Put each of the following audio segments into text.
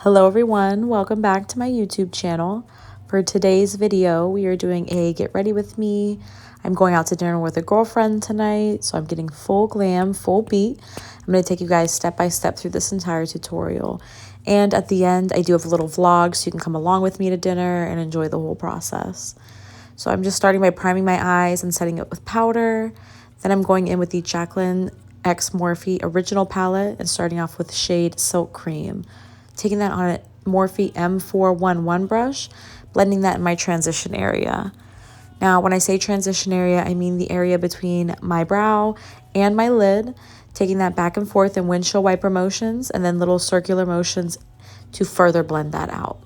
Hello everyone, welcome back to my YouTube channel. For today's video, we are doing a get ready with me. I'm going out to dinner with a girlfriend tonight, so I'm getting full glam, full beat. I'm going to take you guys step by step through this entire tutorial. And at the end, I do have a little vlog so you can come along with me to dinner and enjoy the whole process. So I'm just starting by priming my eyes and setting it with powder. Then I'm going in with the Jaclyn X Morphe Original Palette and starting off with shade Silk Cream. Taking that on a Morphe M411 brush, blending that in my transition area. Now, when I say transition area, I mean the area between my brow and my lid, taking that back and forth in windshield wiper motions and then little circular motions to further blend that out.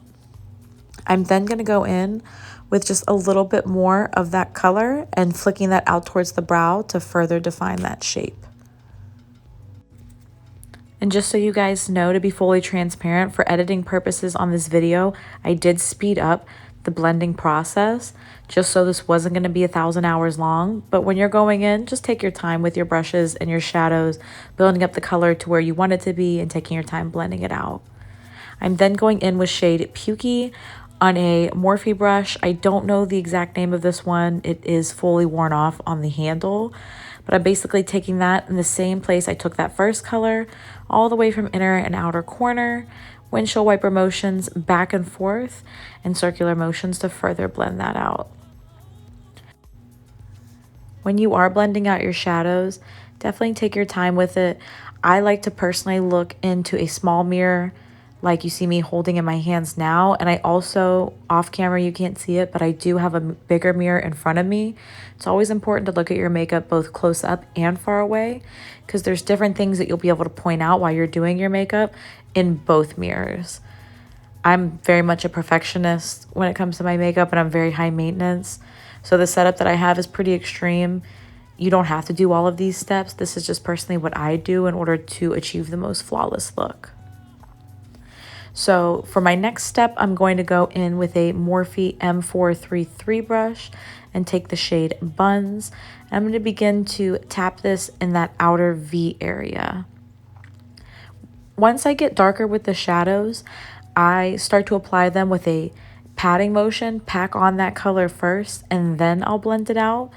I'm then going to go in with just a little bit more of that color and flicking that out towards the brow to further define that shape. And just so you guys know, to be fully transparent, for editing purposes on this video, I did speed up the blending process just so this wasn't going to be 1,000 hours long. But when you're going in, just take your time with your brushes and your shadows, building up the color to where you want it to be and taking your time blending it out. I'm then going in with shade Pukey on a Morphe brush. I don't know the exact name of this one. It is fully worn off on the handle. But I'm basically taking that in the same place I took that first color, all the way from inner and outer corner, windshield wiper motions back and forth, and circular motions to further blend that out. When you are blending out your shadows, definitely take your time with it. I like to personally look into a small mirror like you see me holding in my hands now. And I also, off camera, you can't see it, but I do have a bigger mirror in front of me. It's always important to look at your makeup both close up and far away, because there's different things that you'll be able to point out while you're doing your makeup in both mirrors. I'm very much a perfectionist when it comes to my makeup, and I'm very high maintenance. So the setup that I have is pretty extreme. You don't have to do all of these steps. This is just personally what I do in order to achieve the most flawless look. So for my next step, I'm going to go in with a Morphe M433 brush and take the shade Buns. And I'm going to begin to tap this in that outer V area. Once I get darker with the shadows, I start to apply them with a patting motion, pack on that color first, and then I'll blend it out.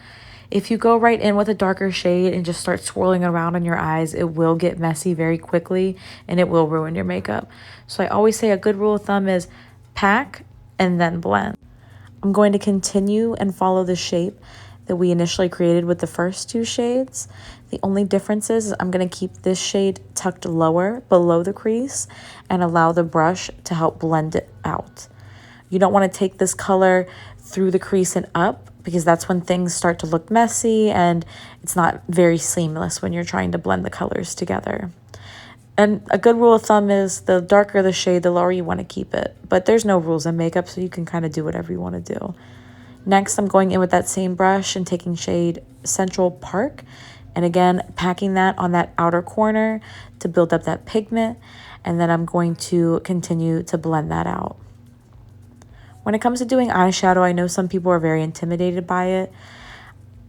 If you go right in with a darker shade and just start swirling around on your eyes, it will get messy very quickly and it will ruin your makeup. So I always say a good rule of thumb is pack and then blend. I'm going to continue and follow the shape that we initially created with the first two shades. The only difference is I'm going to keep this shade tucked lower below the crease and allow the brush to help blend it out. You don't want to take this color through the crease and up, because that's when things start to look messy and it's not very seamless when you're trying to blend the colors together. And a good rule of thumb is the darker the shade, the lower you want to keep it. But there's no rules in makeup, so you can kind of do whatever you want to do. Next, I'm going in with that same brush and taking shade Central Park. And again, packing that on that outer corner to build up that pigment. And then I'm going to continue to blend that out. When it comes to doing eyeshadow, I know some people are very intimidated by it.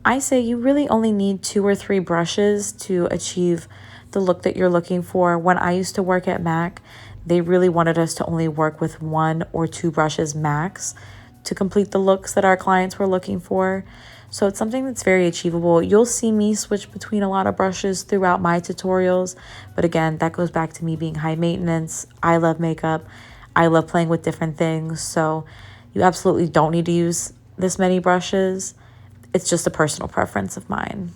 I say you really only need 2 or 3 brushes to achieve the look that you're looking for. When I used to work at MAC, they really wanted us to only work with 1 or 2 brushes max to complete the looks that our clients were looking for. So it's something that's very achievable. You'll see me switch between a lot of brushes throughout my tutorials. But again, that goes back to me being high maintenance. I love makeup. I love playing with different things. So you absolutely don't need to use this many brushes. It's just a personal preference of mine.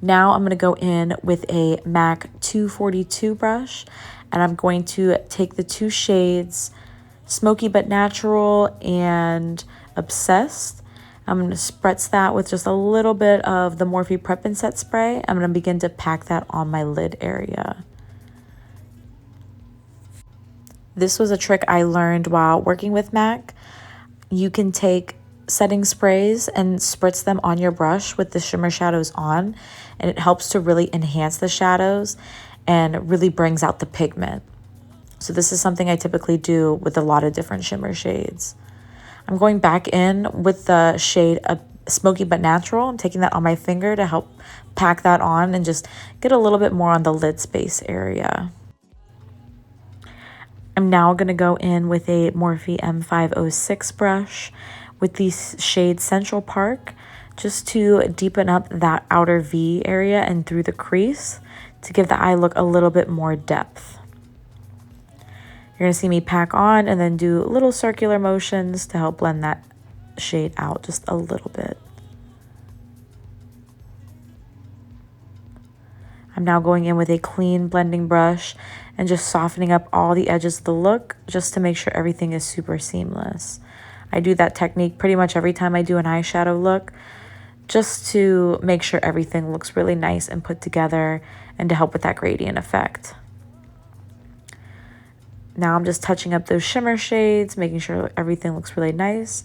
Now I'm going to go in with a MAC 242 brush, and I'm going to take the 2 shades Smoky But Natural and Obsessed. I'm going to spritz that with just a little bit of the Morphe Prep and Set spray. I'm going to begin to pack that on my lid area. This was a trick I learned while working with MAC. You can take setting sprays and spritz them on your brush with the shimmer shadows on, and it helps to really enhance the shadows and really brings out the pigment. So this is something I typically do with a lot of different shimmer shades. I'm going back in with the shade Smoky But Natural. I'm taking that on my finger to help pack that on and just get a little bit more on the lid space area. I'm now going to go in with a Morphe M506 brush with the shade Central Park, just to deepen up that outer V area and through the crease to give the eye look a little bit more depth. You're going to see me pack on and then do little circular motions to help blend that shade out just a little bit. I'm now going in with a clean blending brush and just softening up all the edges of the look just to make sure everything is super seamless. I do that technique pretty much every time I do an eyeshadow look, just to make sure everything looks really nice and put together and to help with that gradient effect. Now I'm just touching up those shimmer shades, making sure everything looks really nice.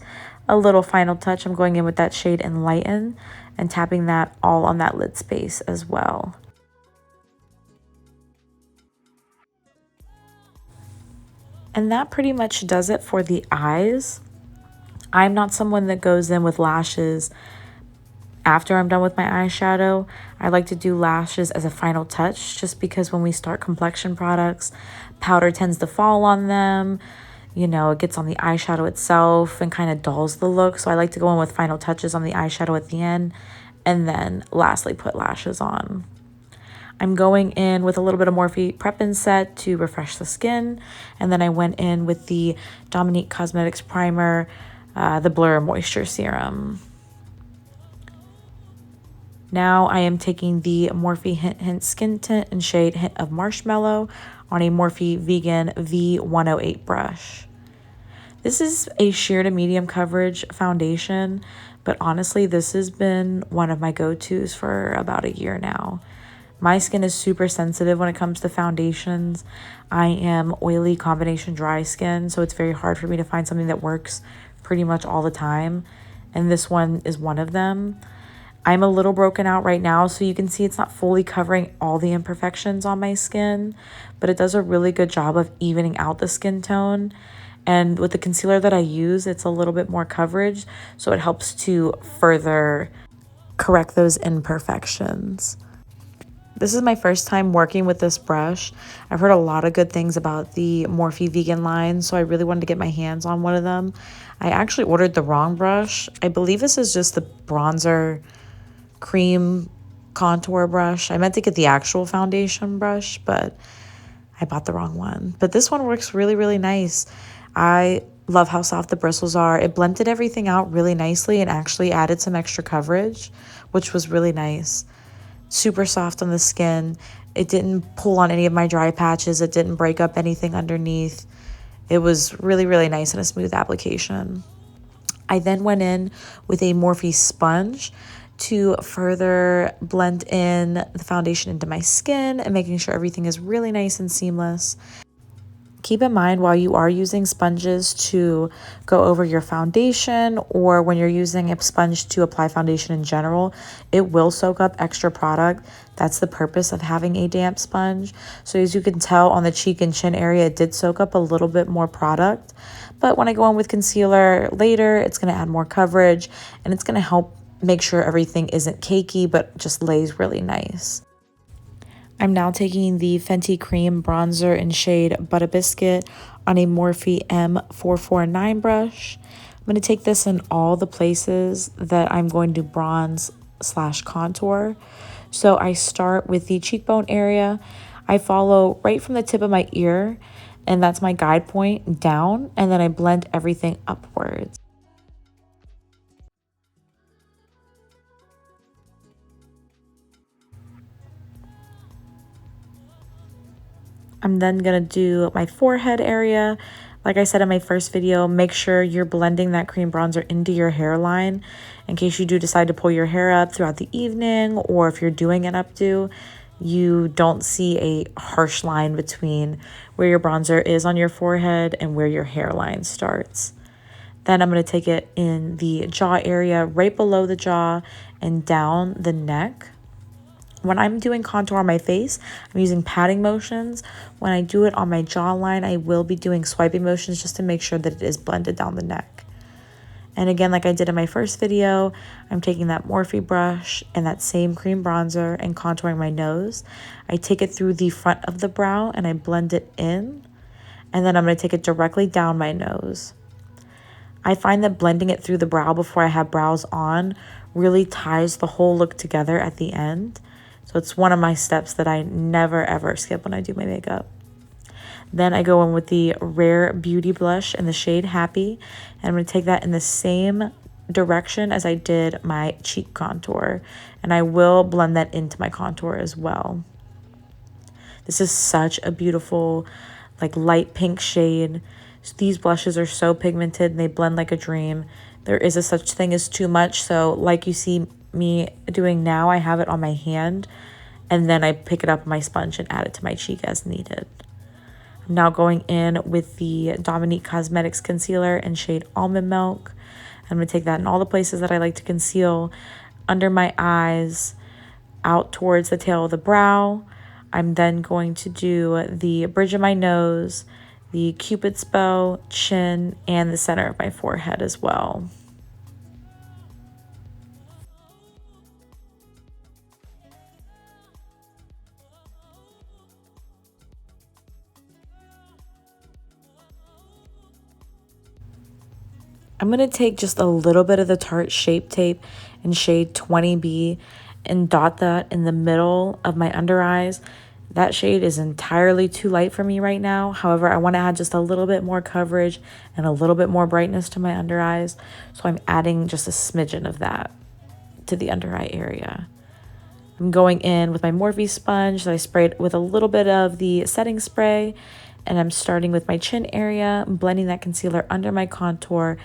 A little final touch, I'm going in with that shade Enlighten and tapping that all on that lid space as well. And that pretty much does it for the eyes. I'm not someone that goes in with lashes after I'm done with my eyeshadow. I like to do lashes as a final touch, just because when we start complexion products, powder tends to fall on them. You know, it gets on the eyeshadow itself and kind of dulls the look. So I like to go in with final touches on the eyeshadow at the end and then lastly put lashes on. I'm going in with a little bit of Morphe Prep and Set to refresh the skin. And then I went in with the Dominique Cosmetics Primer, the Blur Moisture Serum. Now I am taking the Morphe Hint Hint Skin Tint in shade Hint of Marshmallow on a Morphe Vegan V108 brush. This is a sheer to medium coverage foundation, but honestly, this has been one of my go-tos for about a year now. My skin is super sensitive when it comes to foundations. I am oily combination dry skin, so it's very hard for me to find something that works pretty much all the time, and this one is one of them. I'm a little broken out right now, so you can see it's not fully covering all the imperfections on my skin, but it does a really good job of evening out the skin tone. And with the concealer that I use, it's a little bit more coverage, so it helps to further correct those imperfections. This is my first time working with this brush. I've heard a lot of good things about the Morphe Vegan line, so I really wanted to get my hands on one of them. I actually ordered the wrong brush. I believe this is just the bronzer cream contour brush. I meant to get the actual foundation brush, but I bought the wrong one. But this one works really, really nice. I love how soft the bristles are. It blended everything out really nicely and actually added some extra coverage, which was really nice. Super soft on the skin. It didn't pull on any of my dry patches. It didn't break up anything underneath. It was really, really nice and a smooth application. I then went in with a Morphe sponge to further blend in the foundation into my skin and making sure everything is really nice and seamless. Keep in mind, while you are using sponges to go over your foundation, or when you're using a sponge to apply foundation in general, it will soak up extra product. That's the purpose of having a damp sponge. So as you can tell on the cheek and chin area, it did soak up a little bit more product. But when I go in with concealer later, it's going to add more coverage and it's going to help make sure everything isn't cakey, but just lays really nice. I'm now taking the Fenty Cream Bronzer in shade Butta Biscuit on a Morphe M449 brush. I'm going to take this in all the places that I'm going to bronze / contour. So I start with the cheekbone area. I follow right from the tip of my ear, and that's my guide point down, and then I blend everything upwards. I'm then going to do my forehead area. Like I said in my first video, make sure you're blending that cream bronzer into your hairline in case you do decide to pull your hair up throughout the evening, or if you're doing an updo, you don't see a harsh line between where your bronzer is on your forehead and where your hairline starts. Then I'm going to take it in the jaw area, right below the jaw and down the neck. When I'm doing contour on my face, I'm using patting motions. When I do it on my jawline, I will be doing swiping motions just to make sure that it is blended down the neck. And again, like I did in my first video, I'm taking that Morphe brush and that same cream bronzer and contouring my nose. I take it through the front of the brow and I blend it in. And then I'm going to take it directly down my nose. I find that blending it through the brow before I have brows on really ties the whole look together at the end. So it's one of my steps that I never ever skip when I do my makeup. Then I go in with the Rare Beauty blush in the shade Happy. And I'm going to take that in the same direction as I did my cheek contour. And I will blend that into my contour as well. This is such a beautiful, like, light pink shade. These blushes are so pigmented and they blend like a dream. There is a such thing as too much. So like you see me doing now, I have it on my hand and then I pick it up on my sponge and add it to my cheek as needed. I'm now going in with the Dominique Cosmetics Concealer in shade Almond Milk. I'm going to take that in all the places that I like to conceal, under my eyes, out towards the tail of the brow. I'm then going to do the bridge of my nose, the Cupid's bow, chin, and the center of my forehead as well. I'm going to take just a little bit of the Tarte Shape Tape in shade 20B and dot that in the middle of my under eyes. That shade is entirely too light for me right now. However, I want to add just a little bit more coverage and a little bit more brightness to my under eyes. So I'm adding just a smidgen of that to the under eye area. I'm going in with my Morphe sponge that I sprayed with a little bit of the setting spray. And I'm starting with my chin area, blending that concealer under my contour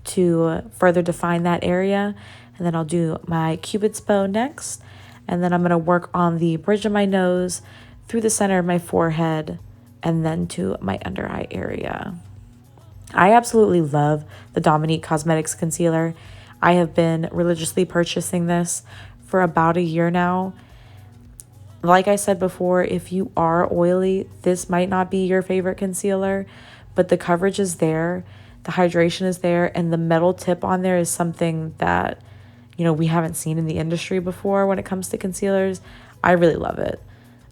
to further define that area. And then I'll do my Cupid's bow next. And then I'm going to work on the bridge of my nose, through the center of my forehead, and then to my under eye area. I absolutely love the Dominique Cosmetics Concealer. I have been religiously purchasing this for about a year now. Like I said before, if you are oily, this might not be your favorite concealer, but the coverage is there, the hydration is there, and the metal tip on there is something that, you know, we haven't seen in the industry before when it comes to concealers. I really love it.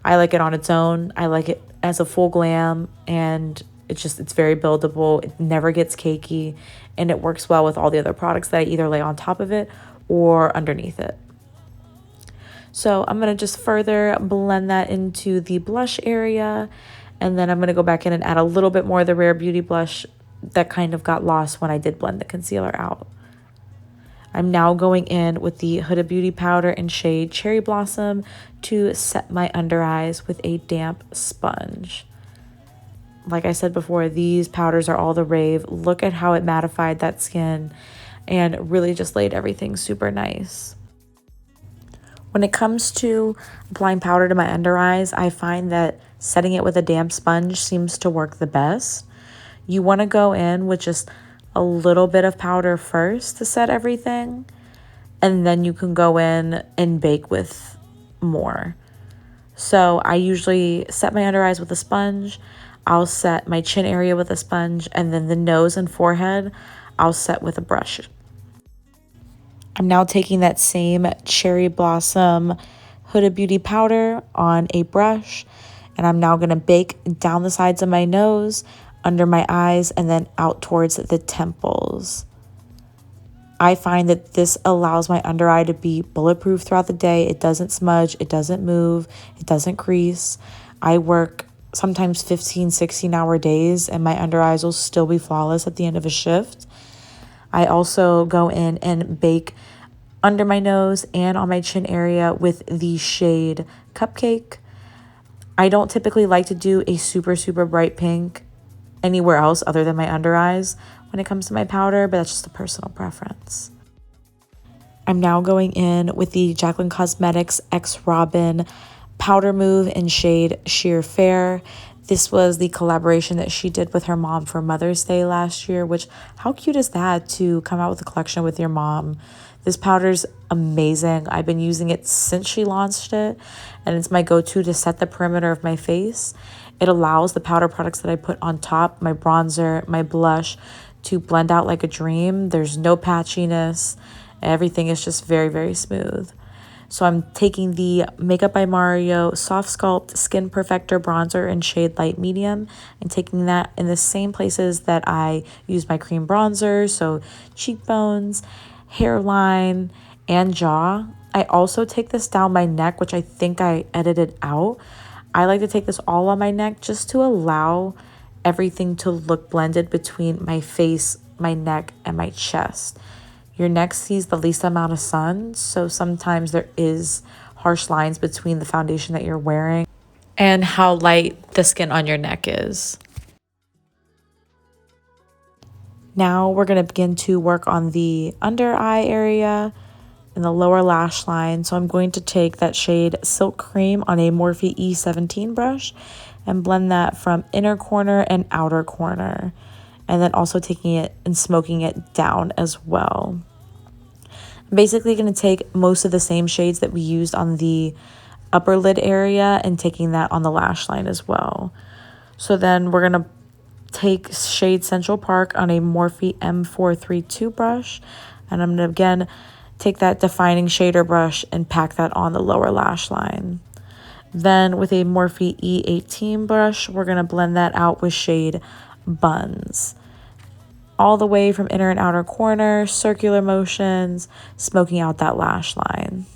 I like it on its own. I like it as a full glam, and it's very buildable. It never gets cakey, and it works well with all the other products that I either lay on top of it or underneath it. So I'm going to just further blend that into the blush area, and then I'm going to go back in and add a little bit more of the Rare Beauty blush that kind of got lost when I did blend the concealer out. I'm now going in with the Huda Beauty powder in shade Cherry Blossom to set my under eyes with a damp sponge. Like I said before, these powders are all the rave. Look at how it mattified that skin and really just laid everything super nice. When it comes to applying powder to my under eyes, I find that setting it with a damp sponge seems to work the best. You want to go in with just a little bit of powder first to set everything, and then you can go in and bake with more. So I usually set my under eyes with a sponge. I'll set my chin area with a sponge, and then the nose and forehead I'll set with a brush. I'm now taking that same Cherry Blossom Huda Beauty powder on a brush, and I'm now going to bake down the sides of my nose, under my eyes, and then out towards the temples. I find that this allows my under eye to be bulletproof throughout the day. It doesn't smudge, it doesn't move, it doesn't crease. I work sometimes 15, 16-hour days, and my under eyes will still be flawless at the end of a shift. I also go in and bake under my nose and on my chin area with the shade Cupcake. I don't typically like to do a super, super bright pink anywhere else other than my under eyes when it comes to my powder, but that's just a personal preference. I'm now going in with the Jaclyn Cosmetics X Robin powder move in shade Sheer Fair. This was the collaboration that she did with her mom for Mother's Day last year, which, how cute is that to come out with a collection with your mom? This powder's amazing. I've been using it since she launched it, and it's my go-to to set the perimeter of my face. It allows the powder products that I put on top, my bronzer, my blush, to blend out like a dream. There's no patchiness. Everything is just very, very smooth. So I'm taking the Makeup by Mario Soft Sculpt Skin Perfector Bronzer in shade Light Medium and taking that in the same places that I use my cream bronzer, so cheekbones, hairline, and jaw. I also take this down my neck, which I think I edited out. I like to take this all on my neck just to allow everything to look blended between my face, my neck, and my chest. Your neck sees the least amount of sun, so sometimes there is harsh lines between the foundation that you're wearing and how light the skin on your neck is. Now we're going to begin to work on the under eye area and the lower lash line. So I'm going to take that shade Silk Cream on a Morphe E17 brush and blend that from inner corner and outer corner. And then also taking it and smoking it down as well. I'm basically going to take most of the same shades that we used on the upper lid area and taking that on the lash line as well. So then we're going to take shade Central Park on a Morphe M432 brush. And I'm going to again take that defining shader brush and pack that on the lower lash line. Then with a Morphe E18 brush, we're going to blend that out with shade Buns. All the way from inner and outer corner, circular motions, smoking out that lash line.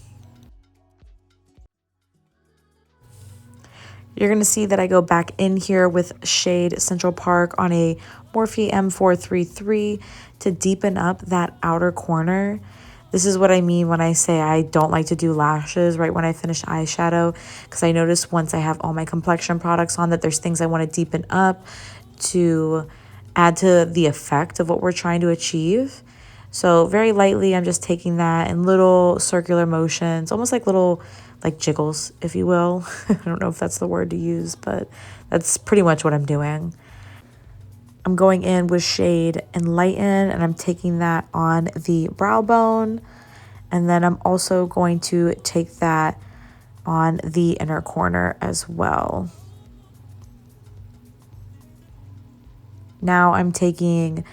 You're going to see that I go back in here with shade Central Park on a Morphe M433 to deepen up that outer corner. This is what I mean when I say I don't like to do lashes right when I finish eyeshadow, because I notice once I have all my complexion products on that there's things I want to deepen up to add to the effect of what we're trying to achieve. So very lightly, I'm just taking that in little circular motions, almost like little like jiggles, if you will. I don't know if that's the word to use, but that's pretty much what I'm doing. I'm going in with shade Enlighten, and I'm taking that on the brow bone. And then I'm also going to take that on the inner corner as well. Now I'm taking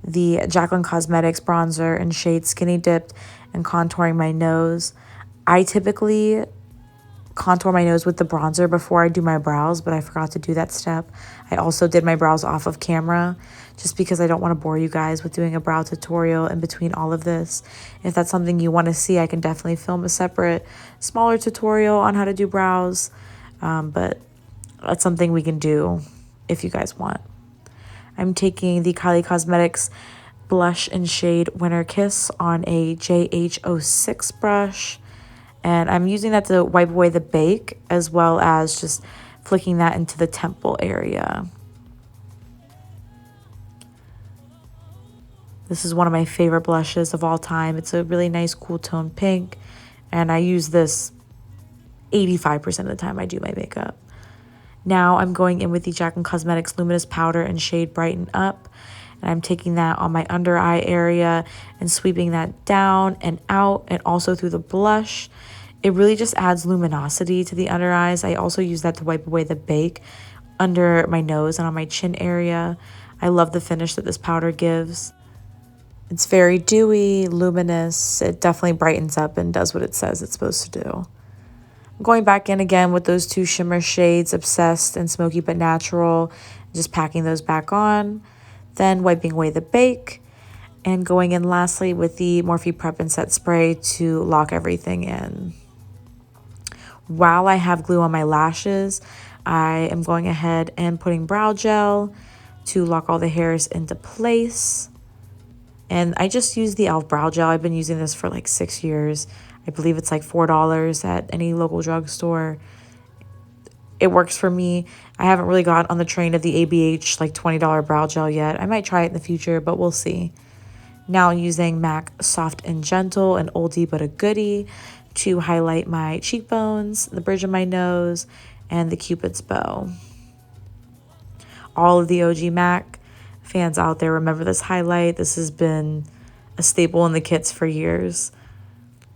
the Jaclyn Cosmetics bronzer in shade Skinny Dipped and contouring my nose. I typically contour my nose with the bronzer before I do my brows, but I forgot to do that step. I also did my brows off of camera just because I don't want to bore you guys with doing a brow tutorial in between all of this. If that's something you want to see, I can definitely film a separate, smaller tutorial on how to do brows, but that's something we can do if you guys want. I'm taking the Kylie Cosmetics blush in shade Winter Kiss on a JH06 brush. And I'm using that to wipe away the bake, as well as just flicking that into the temple area. This is one of my favorite blushes of all time. It's a really nice cool tone pink. And I use this 85% of the time I do my makeup. Now I'm going in with the Jaclyn Cosmetics Luminous Powder in shade Brighten Up. And I'm taking that on my under eye area and sweeping that down and out and also through the blush. It really just adds luminosity to the under eyes. I also use that to wipe away the bake under my nose and on my chin area. I love the finish that this powder gives. It's very dewy, luminous. It definitely brightens up and does what it says it's supposed to do. I'm going back in again with those two shimmer shades, Obsessed and Smoky But Natural. Just packing those back on. Then wiping away the bake. And going in lastly with the Morphe Prep and Set Spray to lock everything in. While I have glue on my lashes, I am going ahead and putting brow gel to lock all the hairs into place. And I just use the e.l.f. brow gel. I've been using this for like 6 years. I believe it's like $4 at any local drugstore. It works for me. I haven't really got on the train of the ABH like $20 brow gel yet. I might try it in the future, but we'll see. Now using MAC Soft and Gentle, an oldie but a goodie, to highlight my cheekbones, the bridge of my nose, and the Cupid's bow. All of the OG MAC fans out there remember this highlight. This has been a staple in the kits for years.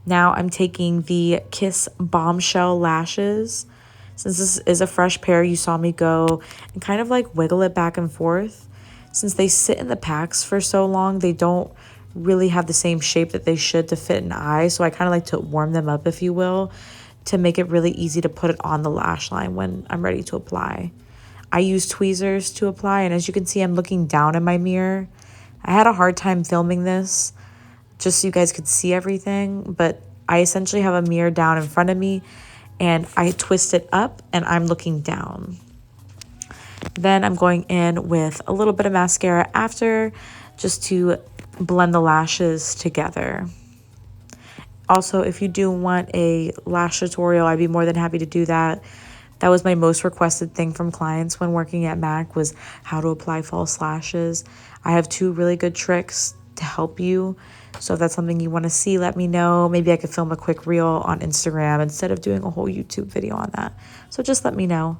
Now I'm taking the Kiss Bombshell Lashes. Since this is a fresh pair, you saw me go and kind of like wiggle it back and forth. Since they sit in the packs for so long, they don't really have the same shape that they should to fit an eye. So I kind of like to warm them up, if you will, to make it really easy to put it on the lash line when I'm ready to apply. I use tweezers to apply, and as you can see, I'm looking down in my mirror. I had a hard time filming this just so you guys could see everything, but I essentially have a mirror down in front of me and I twist it up and I'm looking down. Then I'm going in with a little bit of mascara after, just to blend the lashes together. Also, if you do want a lash tutorial, I'd be more than happy to do that. That was my most requested thing from clients when working at MAC, was how to apply false lashes. I have 2 really good tricks to help you. So if that's something you want to see, let me know. Maybe I could film a quick reel on Instagram instead of doing a whole YouTube video on that. So just let me know.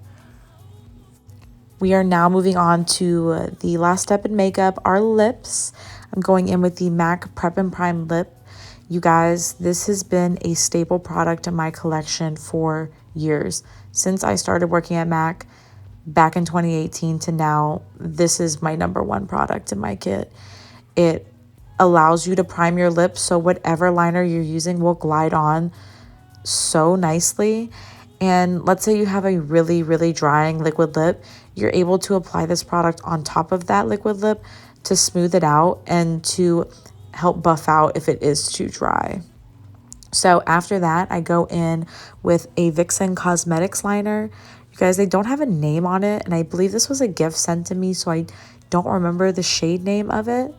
We are now moving on to the last step in makeup, our lips. I'm going in with the MAC Prep and Prime Lip. You guys, this has been a staple product in my collection for years. Since I started working at MAC back in 2018 to now, this is my #1 product in my kit. It allows you to prime your lips, so whatever liner you're using will glide on so nicely. And let's say you have a really, really drying liquid lip, you're able to apply this product on top of that liquid lip to smooth it out and to help buff out if it is too dry. So after that, I go in with a Vixen Cosmetics liner. You guys, they don't have a name on it, and I believe this was a gift sent to me, so I don't remember the shade name of it.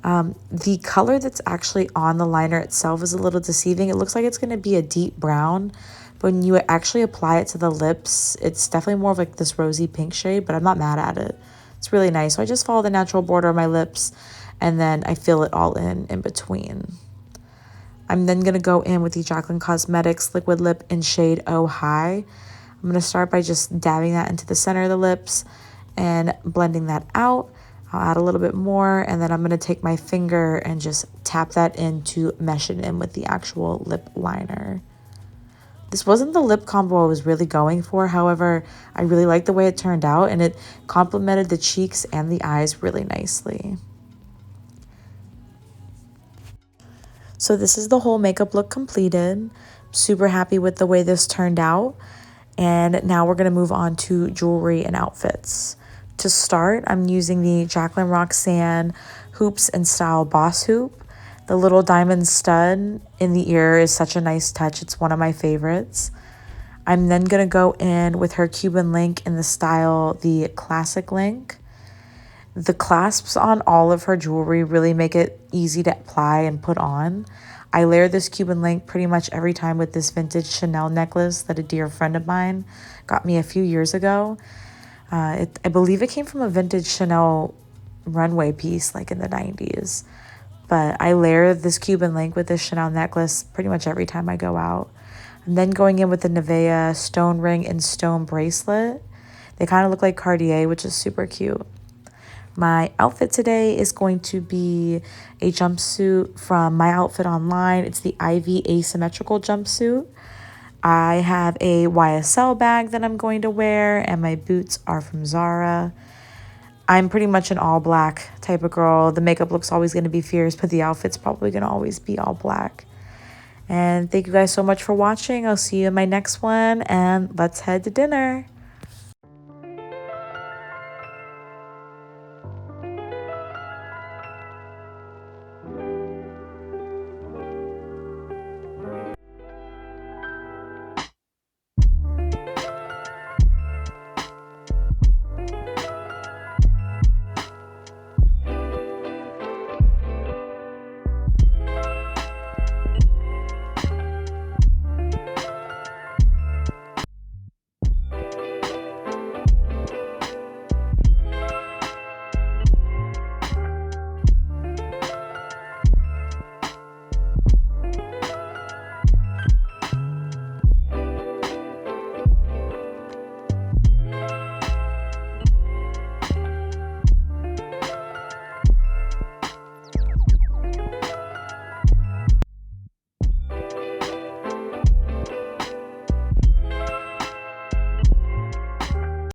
The color that's actually on the liner itself is a little deceiving. It looks like it's going to be a deep brown, but when you actually apply it to the lips, it's definitely more of like this rosy pink shade, but I'm not mad at it. It's really nice. So I just follow the natural border of my lips, and then I fill it all in between. I'm then going to go in with the Jaclyn Cosmetics Liquid Lip in shade Oh Hi. I'm going to start by just dabbing that into the center of the lips and blending that out. I'll add a little bit more, and then I'm going to take my finger and just tap that in to mesh it in with the actual lip liner. This wasn't the lip combo I was really going for. However, I really liked the way it turned out, and it complemented the cheeks and the eyes really nicely. So this is the whole makeup look completed. Super happy with the way this turned out. And now we're going to move on to jewelry and outfits. To start, I'm using the Jaclyn Roxanne Hoops and Style Boss Hoop. The little diamond stud in the ear is such a nice touch. It's one of my favorites. I'm then going to go in with her Cuban link in the style, the Classic Link. The clasps on all of her jewelry really make it easy to apply and put on. I layer this Cuban link pretty much every time with this vintage Chanel necklace that a dear friend of mine got me a few years ago. I believe it came from a vintage Chanel runway piece like in the 90s. But I layer this Cuban link with this Chanel necklace pretty much every time I go out. I'm then going in with the Nivea stone ring and stone bracelet. They kind of look like Cartier, which is super cute. My outfit today is going to be a jumpsuit from My Outfit Online. It's the Ivy Asymmetrical jumpsuit. I have a YSL bag that I'm going to wear, and my boots are from Zara. I'm pretty much an all black type of girl. The makeup look's always going to be fierce, but the outfit's probably going to always be all black. And thank you guys so much for watching. I'll see you in my next one, and let's head to dinner.